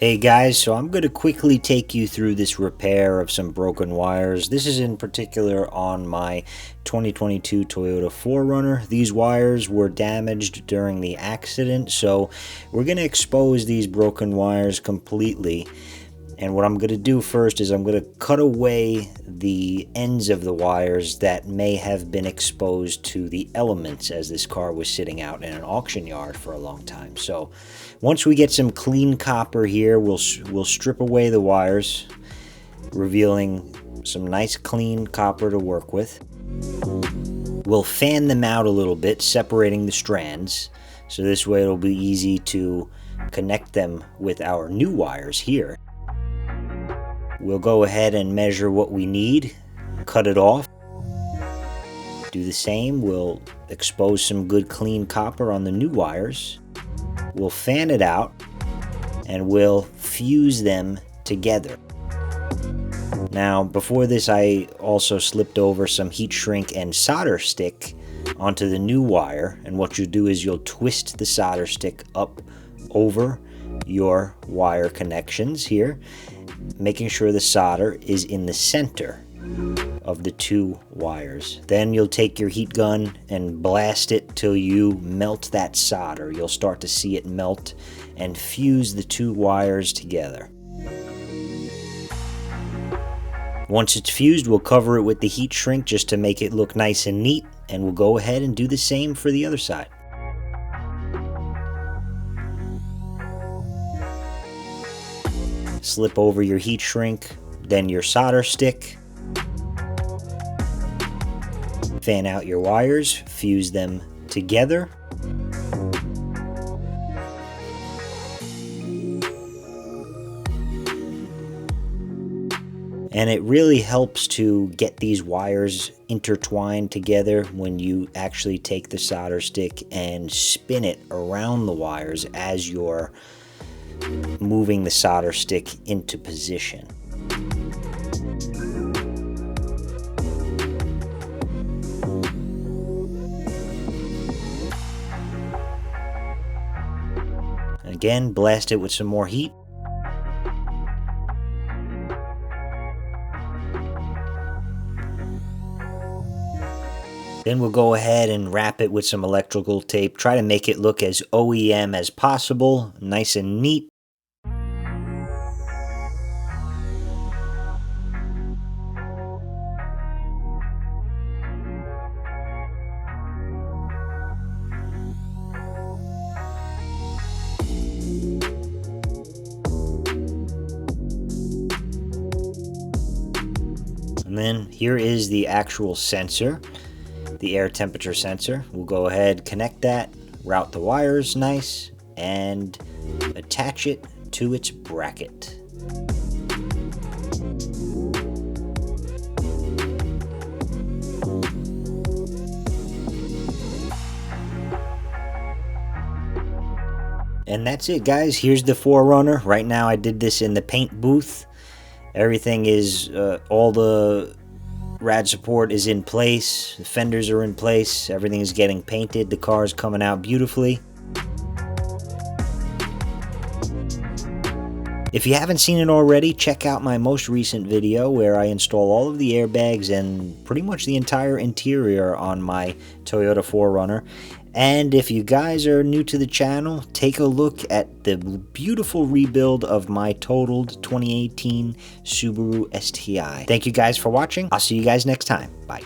Hey guys, so I'm going to quickly take you through this repair of some broken wires. This is in particular on my 2022 Toyota 4Runner. These wires were damaged during the accident, so we're going to expose these broken wires completely. And what I'm going to do first is I'm going to cut away the ends of the wires that may have been exposed to the elements, as this car was sitting out in an auction yard for a long time. So once we get some clean copper here, we'll strip away the wires, revealing some nice clean copper to work with. We'll fan them out a little bit, separating the strands, so this way it'll be easy to connect them with our new wires here. We'll go ahead and measure what we need, cut it off. Do the same, we'll expose some good clean copper on the new wires. We'll fan it out and we'll fuse them together. Now, before this, I also slipped over some heat shrink and solder stick onto the new wire, and what you do is you'll twist the solder stick up over your wire connections here, making sure the solder is in the center of the two wires. Then you'll take your heat gun and blast it till you melt that solder. You'll start to see it melt and fuse the two wires together. Once it's fused, we'll cover it with the heat shrink just to make it look nice and neat, and we'll go ahead and do the same for the other side. Slip over your heat shrink, then your solder stick. Fan out your wires, fuse them together. And it really helps to get these wires intertwined together when you actually take the solder stick and spin it around the wires as you're moving the solder stick into position. Again, blast it with some more heat. Then we'll go ahead and wrap it with some electrical tape. Try to make it look as OEM as possible, nice and neat. And then here is the actual sensor, the air temperature sensor. We'll go ahead, connect that, route the wires nice, and attach it to its bracket. And that's it, guys. Here's the 4Runner. Right now I did this in the paint booth. Everything is, all the rad support is in place, the fenders are in place, everything is getting painted, the car is coming out beautifully. If you haven't seen it already, check out my most recent video where I install all of the airbags and pretty much the entire interior on my Toyota 4Runner. And if you guys are new to the channel, take a look at the beautiful rebuild of my totaled 2018 Subaru STI. Thank you guys for watching. I'll see you guys next time. Bye.